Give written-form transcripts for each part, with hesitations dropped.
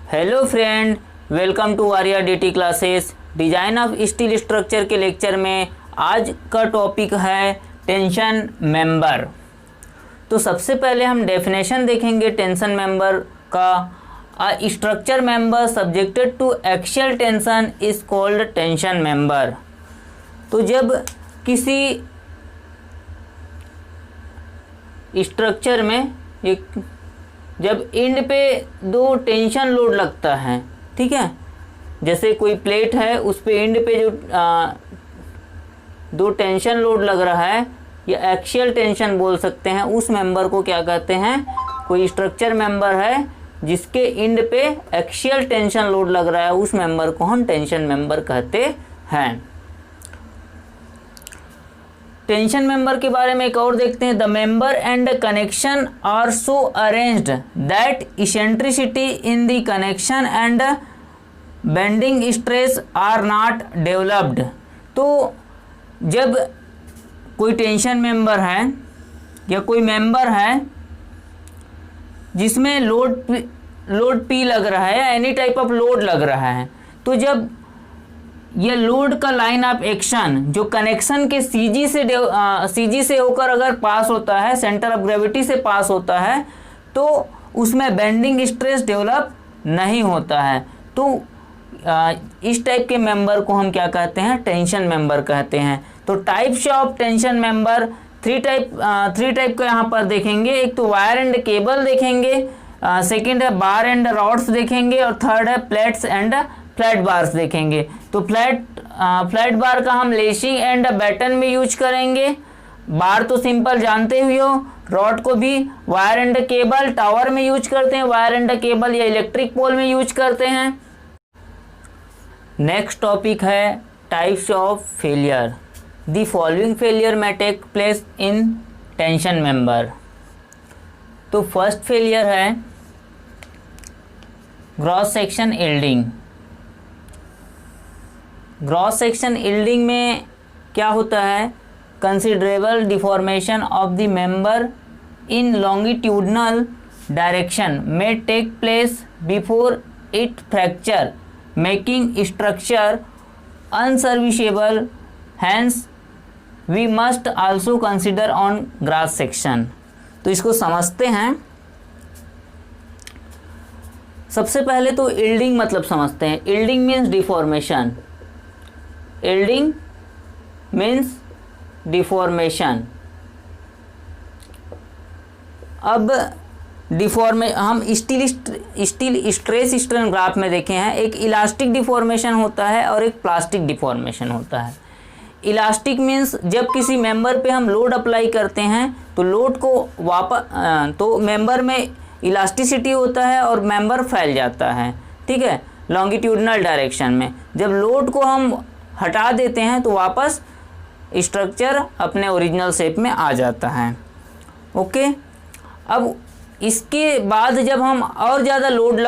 Hello friend, welcome to Arya DT classes. Design of steel structure के lecture में आज का टॉपिक है टेंशन मेंबर। तो सबसे पहले हम डेफिनेशन देखेंगे टेंशन मेंबर का। A structure member subjected to axial tension is called tension member. तो जब किसी स्ट्रक्चर में जब एंड पे दो टेंशन लोड लगता है, ठीक है, जैसे कोई प्लेट है उस पे एंड पे जो दो टेंशन लोड लग रहा है या एक्सियल टेंशन बोल सकते हैं, उस मेंबर को क्या कहते हैं? कोई स्ट्रक्चर मेंबर है जिसके एंड पे एक्सियल टेंशन लोड लग रहा है, उस मेंबर को हम टेंशन मेंबर कहते हैं। टेंशन मेंबर के बारे में एक और देखते हैं। The member and connection are so arranged that eccentricity in the connection and bending stress are not developed. तो जब कोई टेंशन मेंबर है या कोई मेंबर है जिसमें लोड पी लग रहा है या एनी टाइप ऑफ लोड लग रहा है, तो जब ये लोड का लाइन ऑफ एक्शन जो कनेक्शन के सीजी से होकर अगर पास होता है, सेंटर ऑफ ग्रेविटी से पास होता है, तो उसमें बेंडिंग स्ट्रेस डेवलप नहीं होता है। तो इस टाइप के मेंबर को हम क्या कहते हैं? टेंशन मेंबर कहते हैं। तो types of tension member three type का यहाँ पर देखेंगे। एक तो वायर एंड केबल देखेंगे, सेकंड है बार एंड रॉड्स देखेंगे, और थर्ड है प्लेट्स एंड फ्लैट बार्स देखेंगे। तो फ्लैट बार का हम लेशिंग एंड बैटन में यूज करेंगे। बार तो सिंपल जानते हुए हो। रॉड को भी वायर एंड केबल टावर में यूज करते हैं, वायर एंड केबल या इलेक्ट्रिक पोल में यूज करते हैं। नेक्स्ट टॉपिक है types of failure. The following failure में take place in tension member. तो फर्स्ट फेलियर है gross section yielding. Gross section yielding में क्या होता है? Considerable deformation of the member in longitudinal direction में take place before it fracture, making structure unserviceable. Hence we must also consider on gross section. तो इसको समझते हैं। सबसे पहले तो यील्डिंग मतलब समझते हैं। Yielding means deformation. Yielding means deformation. अब हम स्टील स्ट्रेस स्ट्रेन ग्राफ में देखे हैं, एक इलास्टिक डिफॉर्मेशन होता है और एक प्लास्टिक डिफॉर्मेशन होता है। इलास्टिक मीन्स जब किसी मेंबर पे हम लोड अप्लाई करते हैं तो लोड को तो मेंबर में इलास्टिसिटी होता है और मेंबर फैल जाता है, ठीक है, लॉन्गिट्यूडनल डायरेक्शन में। जब लोड को हम हटा देते हैं तो वापस स्ट्रक्चर अपने ओरिजिनल शेप में आ जाता है। ओके, अब इसके बाद जब हम और ज़्यादा लोड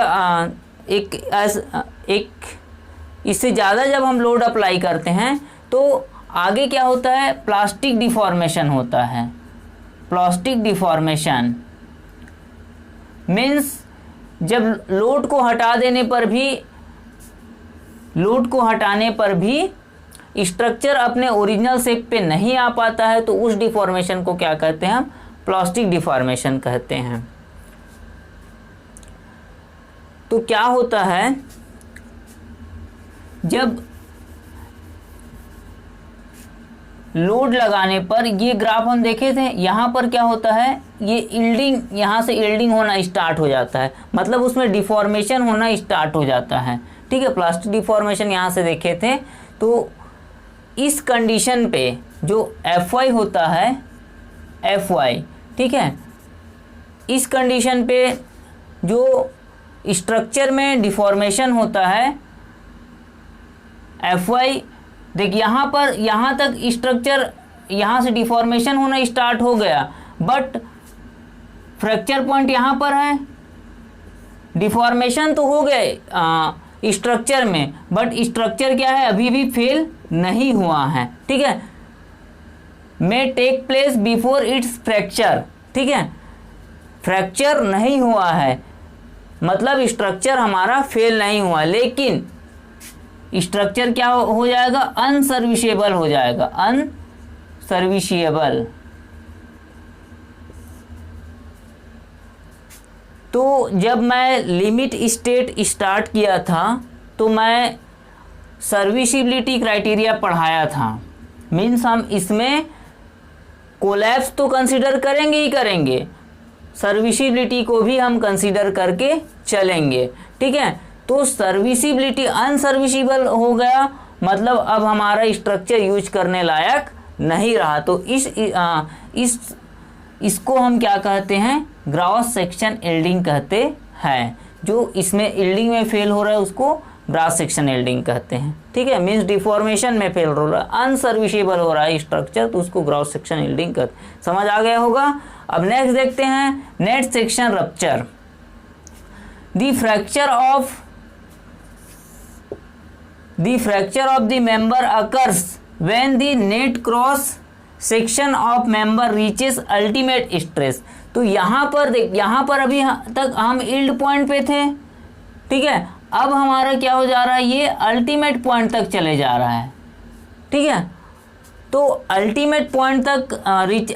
इससे ज़्यादा जब हम लोड अप्लाई करते हैं तो आगे क्या होता है? प्लास्टिक डिफॉर्मेशन होता है। प्लास्टिक डिफॉर्मेशन मीन्स जब लोड को हटाने पर भी स्ट्रक्चर अपने ओरिजिनल शेप पे नहीं आ पाता है, तो उस डिफॉर्मेशन को क्या कहते हैं? हम प्लास्टिक डिफॉर्मेशन कहते हैं। तो क्या होता है जब लोड लगाने पर, ये ग्राफ हम देखे थे, यहाँ पर क्या होता है? ये यील्डिंग, यहाँ से यील्डिंग होना स्टार्ट हो जाता है, मतलब उसमें डिफॉर्मेशन होना स्टार्ट हो जाता है, ठीक है। प्लास्टिक डिफॉर्मेशन यहाँ से देखे थे। तो इस कंडीशन पे जो Fy होता है, Fy, ठीक है, इस कंडीशन पे जो स्ट्रक्चर में डिफॉर्मेशन होता है Fy, देखिए यहाँ तक स्ट्रक्चर, यहाँ से डिफॉर्मेशन होना स्टार्ट हो गया, बट फ्रैक्चर पॉइंट यहाँ पर है। डिफॉर्मेशन तो हो गए स्ट्रक्चर में, बट स्ट्रक्चर क्या है? अभी भी फेल नहीं हुआ है, ठीक है। May take place before its fracture, ठीक है, फ्रैक्चर नहीं हुआ है, मतलब स्ट्रक्चर हमारा फेल नहीं हुआ, लेकिन स्ट्रक्चर क्या हो जाएगा, अनसर्विसेबल हो जाएगा, अनसर्विसेबल। तो जब मैं लिमिट स्टेट स्टार्ट किया था तो मैं सर्विसिबिलिटी क्राइटेरिया पढ़ाया था, मीन्स हम इसमें कोलैप्स तो कंसीडर करेंगे ही करेंगे, सर्विसिबिलिटी को भी हम कंसीडर करके चलेंगे, ठीक है। तो सर्विसिबिलिटी अनसर्विसिबल हो गया, मतलब अब हमारा स्ट्रक्चर यूज करने लायक नहीं रहा। तो इसको हम क्या कहते हैं, ग्रॉस सेक्शन यील्डिंग कहते हैं। जो इसमें यील्डिंग में फेल हो रहा है उसको ग्रॉस सेक्शन यील्डिंग कहते हैं, ठीक है। मीन्स डिफॉर्मेशन में फेल हो रहा है, अनसर्विसेबल हो रहा है स्ट्रक्चर, तो उसको ग्रॉस सेक्शन यील्डिंग कहते हैं। समझ आ गया होगा। अब नेक्स्ट देखते हैं net section rupture. The fracture of the member occurs when the net cross section of member reaches ultimate stress. तो यहाँ पर देख, यहाँ पर अभी तक हम यील्ड पॉइंट पे थे, ठीक है। अब हमारा क्या हो जा रहा है, ये अल्टीमेट पॉइंट तक चले जा रहा है, ठीक है। तो अल्टीमेट पॉइंट तक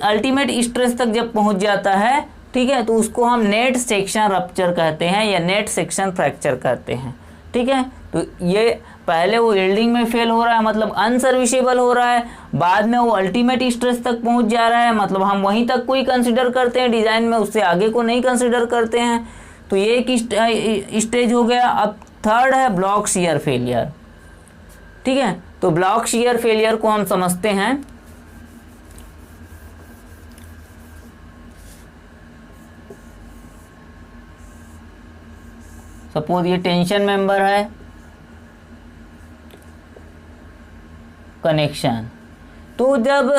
अल्टीमेट स्ट्रेस तक जब पहुंच जाता है, ठीक है, तो उसको हम नेट सेक्शन रप्चर कहते हैं या नेट सेक्शन फ्रैक्चर कहते हैं, ठीक है। तो ये पहले वो यील्डिंग में फेल हो रहा है, मतलब अनसर्विसेबल हो रहा है, बाद में वो अल्टीमेट स्ट्रेस तक पहुंच जा रहा है, मतलब हम वहीं तक को ही कंसिडर करते हैं डिज़ाइन में, उससे आगे को नहीं कंसिडर करते हैं। तो ये एक स्टेज हो गया। अब थर्ड है ब्लॉक शियर फेलियर, ठीक है। तो ब्लॉक शियर फेलियर को हम समझते हैं। सपोज ये टेंशन मेंबर है, कनेक्शन, तो जब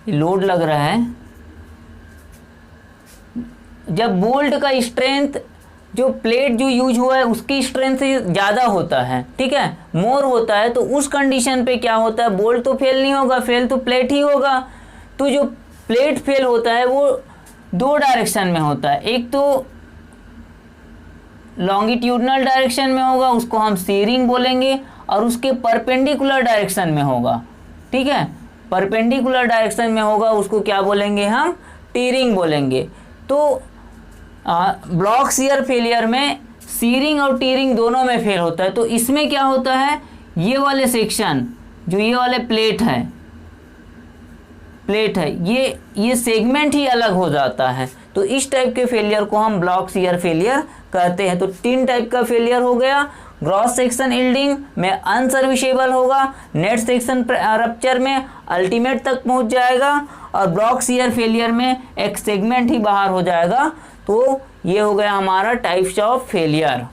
लोड लग रहा है, जब बोल्ट का स्ट्रेंथ जो प्लेट जो यूज हुआ है उसकी स्ट्रेंथ से ज़्यादा होता है, ठीक है, मोर होता है, तो उस कंडीशन पे क्या होता है, बोल्ट तो फेल नहीं होगा, फेल तो प्लेट ही होगा। तो जो प्लेट फेल होता है वो दो डायरेक्शन में होता है, एक तो लॉन्गिट्यूडनल डायरेक्शन में होगा, उसको हम सीरिंग बोलेंगे, और उसके परपेंडिकुलर डायरेक्शन में होगा, ठीक है, परपेंडिकुलर डायरेक्शन में होगा, उसको क्या बोलेंगे हम, टीरिंग बोलेंगे। तो ब्लॉक शियर फेलियर में सीरिंग और टीरिंग दोनों में फेल होता है। तो इसमें क्या होता है, ये वाले सेक्शन जो ये वाले प्लेट है ये सेगमेंट ही अलग हो जाता है। तो इस टाइप के फेलियर को हम ब्लॉक शियर फेलियर कहते हैं। तो तीन टाइप का फेलियर हो गया, ग्रॉस सेक्शन यील्डिंग में अनसर्विसेबल होगा, नेट सेक्शन रप्चर में अल्टीमेट तक पहुंच जाएगा, और ब्लॉक शियर फेलियर में एक सेगमेंट ही बाहर हो जाएगा। तो ये हो गया हमारा टाइप्स ऑफ फेलियर।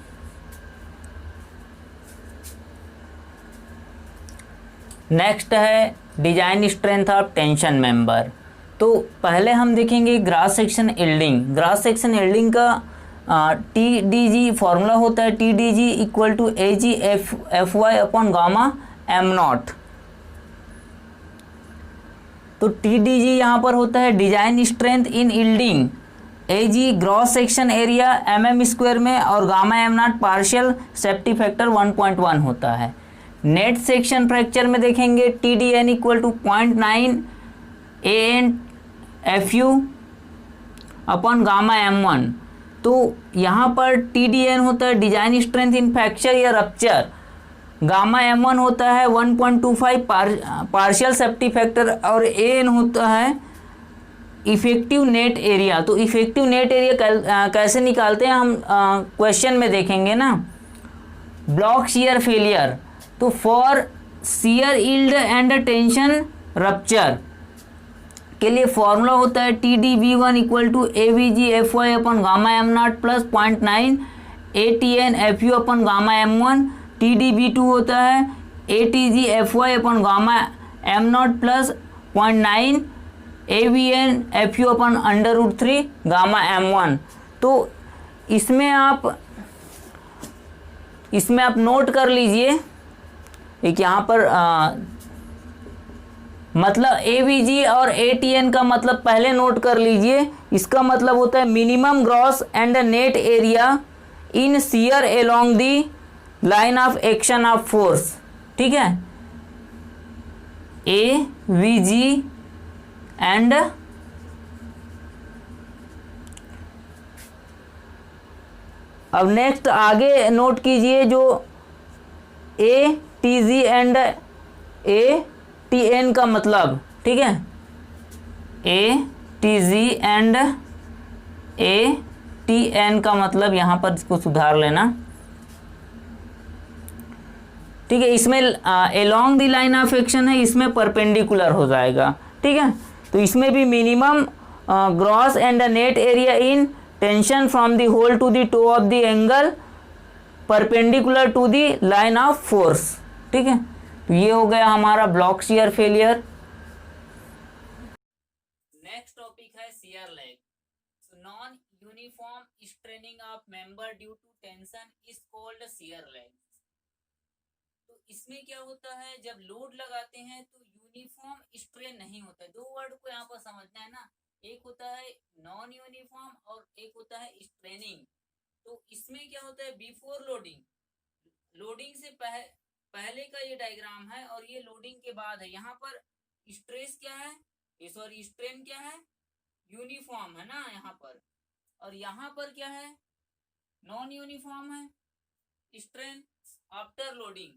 नेक्स्ट है design strength of tension member. तो पहले हम देखेंगे gross section yielding. Gross section yielding का TDG फॉर्मूला होता है, TDG equal to AG FY upon gamma M0। तो TDG यहाँ पर होता है design strength in yielding, AG gross section area mm square में, और gamma M0 partial safety factor 1.1 होता है। नेट सेक्शन फ्रैक्चर में देखेंगे TDN equal to 0.9 ANFU upon gamma M1। तो यहाँ पर TDN होता है डिजाइन स्ट्रेंथ इन फ्रैक्चर या रप्चर, गामा M1 होता है 1.25 पार्शियल सेफ्टी फैक्टर, और AN होता है इफेक्टिव नेट एरिया। तो इफेक्टिव नेट एरिया कैसे निकालते हैं हम क्वेश्चन में देखेंगे ना। ब्लॉक शियर फेलियर, तो for shear yield and tension rupture के लिए फॉर्मूला होता है TDV1 equal to AVG FY upon gamma M0 plus 0.9 ATN FU upon gamma M1। TDV2 होता है ATG FY अपन gamma M0 plus 0.9 AVN FU अपन √3 gamma M1। तो इसमें आप note कर लीजिए, एक यहाँ पर मतलब एवीजी और एटीएन का मतलब पहले नोट कर लीजिए। इसका मतलब होता है minimum gross and net area in shear along the line of action of force. ठीक है, एवीजी एंड अब नेक्स्ट आगे नोट कीजिए जो A T G and A T N का मतलब। ठीक है, A T G and A T N का मतलब यहां पर इसको सुधार लेना। ठीक है, इसमें along the line of action है, इसमें परपेंडिकुलर हो जाएगा। ठीक है, तो इसमें भी minimum gross and net area in tension from the hole to the toe of the angle perpendicular to the line of force. ठीक है, तो ये हो गया हमारा block shear failure. Next topic है shear lag. Non uniform straining of member due to tension is called shear lag. तो इसमें क्या होता है, जब लोड लगाते हैं तो यूनिफॉर्म स्ट्रेन नहीं होता है। दो वर्ड को यहाँ पर समझना है ना, एक होता है नॉन यूनिफॉर्म और एक होता है स्ट्रेनिंग। तो इसमें क्या होता है, बिफोर लोडिंग, लोडिंग से पहले का ये डायग्राम है और ये लोडिंग के बाद है। यहाँ पर स्ट्रेस क्या है, सॉरी स्ट्रेन क्या है, यूनिफॉर्म है ना यहाँ पर, और यहाँ पर क्या है, नॉन यूनिफॉर्म है स्ट्रेन आफ्टर लोडिंग।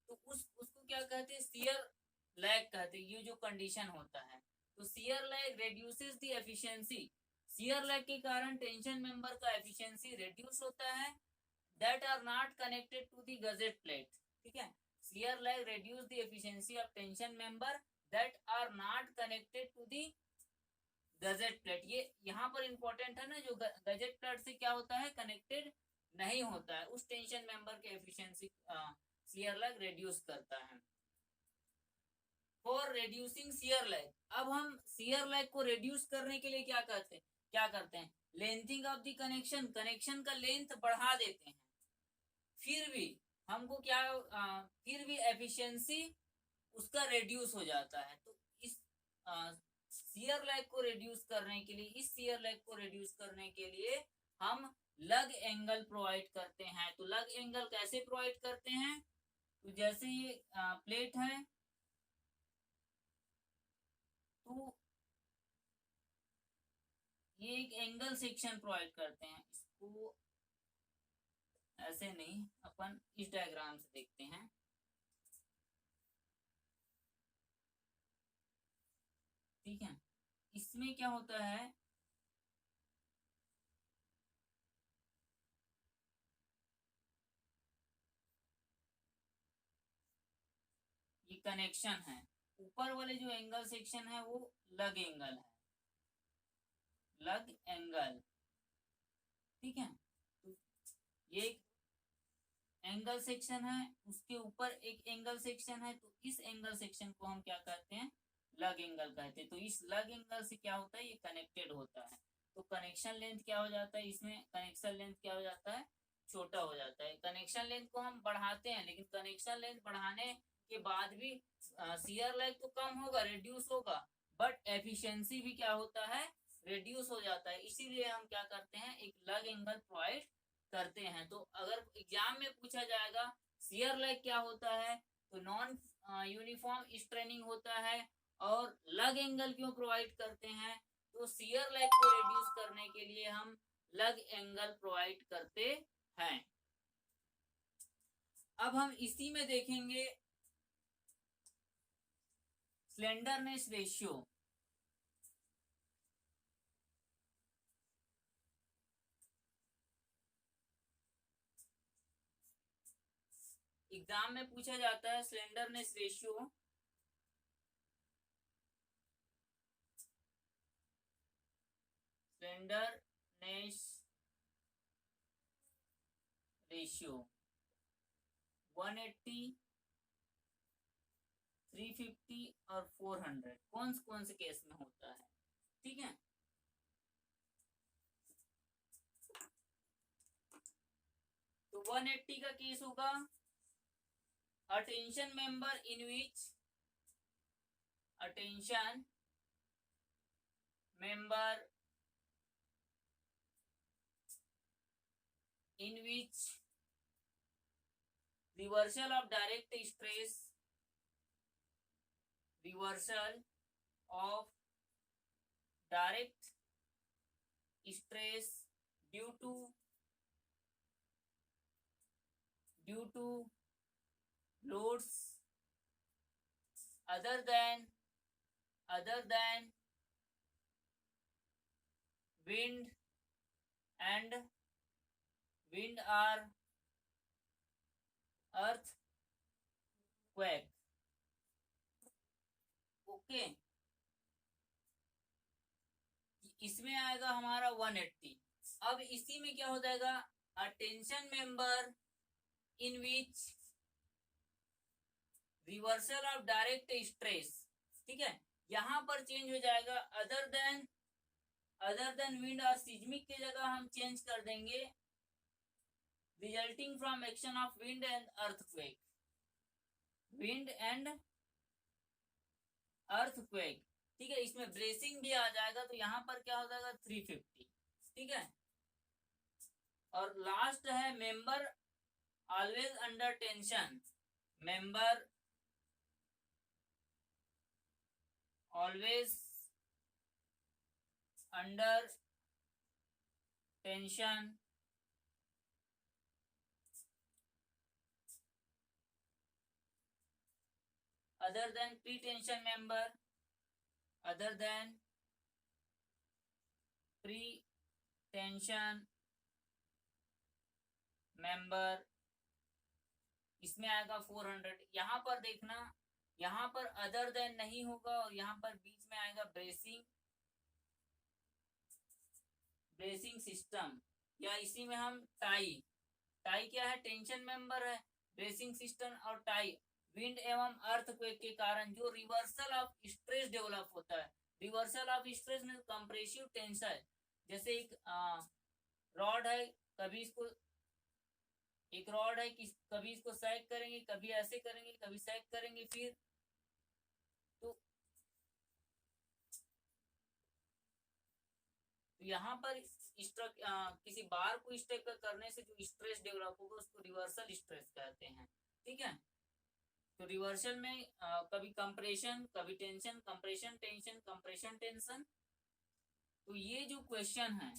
तो उसको क्या कहते हैं, शियर लैग कहते हैं, ये जो कंडीशन होता है। तो shear lag reduces the efficiency, shear lag के कारण टेंशन मेंबर का एफिशिएंसी रिड्यूस होता है, that are not connected to the gusset plate. ठीक है, shear lag reduce the efficiency of tension member that are not connected to the gusset plate. ये यहाँ पर इंपॉर्टेंट है ना, जो गजेट प्लेट से क्या होता है, कनेक्टेड नहीं होता है, उस टेंशन मेंबर के एफिशिएंसी शियर लैग रिड्यूस करता है। फॉर रिड्यूसिंग शियर लैग, अब हम शियर लैग को रिड्यूस करने के लिए क्या करते हैं, lengthening of the connection, connection का लेंथ बढ़ा देते हैं। फिर भी हमको क्या फिर भी एफिशिएंसी उसका रिड्यूस हो जाता है। तो इस शियर लैग को रिड्यूस करने के लिए, इस शियर लैग को रिड्यूस करने के लिए हम लग एंगल प्रोवाइड करते हैं। तो लग एंगल कैसे प्रोवाइड करते हैं, तो जैसे ये प्लेट है, तो ये एक एंगल सेक्शन प्रोवाइड करते हैं। इसको ऐसे नहीं, अपन इस डायग्राम से देखते हैं। ठीक है, इसमें क्या होता है, ये कनेक्शन है, ऊपर वाले जो एंगल सेक्शन है वो लग एंगल है, लग एंगल। ठीक है, तो ये एक एंगल सेक्शन है, उसके ऊपर एक एंगल सेक्शन है, तो इस एंगल सेक्शन को हम क्या कहते हैं, लग एंगल कहते हैं। तो इस लग एंगल से क्या होता है, ये कनेक्टेड होता है। तो कनेक्शन लेंथ क्या हो जाता है, इसमें कनेक्शन लेंथ क्या हो जाता है, छोटा हो जाता है। कनेक्शन लेंथ को हम बढ़ाते हैं, लेकिन कनेक्शन लेंथ बढ़ाने के बाद भी शियर लैग तो कम होगा, रिड्यूस होगा, बट एफिशिएंसी भी क्या होता है, रिड्यूस हो जाता है। इसीलिए हम क्या करते हैं, एक लग एंगल प्रोवाइड करते हैं। तो अगर एग्जाम में पूछा जाएगा शियर लैग क्या होता है, तो नॉन यूनिफॉर्म स्ट्रेनिंग होता है, और लग एंगल क्यों प्रोवाइड करते हैं, तो शियर लैग को रिड्यूस करने के लिए हम लग एंगल प्रोवाइड करते हैं। अब हम इसी में देखेंगे स्लेंडरनेस रेशियो। एग्जाम में पूछा जाता है स्लेंडरनेस रेशियो, स्लेंडरनेस रेशियो 180, 350 और 400 कौन से केस में होता है। ठीक है, तो 180 का केस होगा अ tension member in which attention member in which reversal of direct stress due to loads other than wind or earthquake. Okay, इसमें आएगा हमारा 180। अब इसी में क्या हो जाएगा, attention member in which reversal of direct stress, ठीक है, यहां पर चेंज हो जाएगा अदर देन विंड और सिज्मिक की जगह हम चेंज कर देंगे resulting from action of wind and earthquake, ठीक है। इसमें ब्रेसिंग भी आ जाएगा, तो यहां पर क्या हो जाएगा 350, ठीक है। और लास्ट है member always under tension, member always under tension other than pre-tension member, other than pre-tension member, इसमें आएगा 400। यहां पर देखना, यहां पर अदर देन नहीं होगा और यहां पर बीच में आएगा ब्रेसिंग सिस्टम, या इसी में हम टाई क्या है, टेंशन मेंबर है, ब्रेसिंग सिस्टम और टाई विंड एवं अर्थक्वेक के कारण जो रिवर्सल ऑफ स्ट्रेस डेवलप होता है। रिवर्सल ऑफ स्ट्रेस में कंप्रेसिव टेंशन, जैसे एक रॉड है, कभी इसको एक रॉड है कि कभी इसको सैग करेंगे, कभी ऐसे करेंगे, कभी सैग करेंगे, फिर तो यहाँ पर किसी बार को इस टाइप का करने से जो स्ट्रेस डेवलप होगा उसको रिवर्सल स्ट्रेस कहते हैं, ठीक है। तो रिवर्सल में कभी कंप्रेशन, कभी tension, compression tension, compression tension. तो ये जो क्वेश्चन है,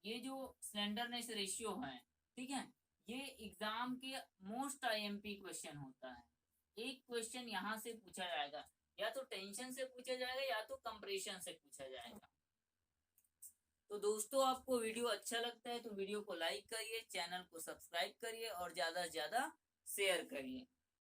ये जो स्लेंडरनेस रेशियो है, ठीक है, ये एग्जाम के मोस्ट आईएमपी क्वेश्चन होता है। एक क्वेश्चन यहां से पूछा जाएगा, या तो टेंशन से पूछा जाएगा या तो कंप्रेशन से पूछा जाएगा। तो दोस्तों, आपको वीडियो अच्छा लगता है तो वीडियो को लाइक करिए, चैनल को सब्सक्राइब करिए और ज्यादा से ज्यादा शेयर करिए।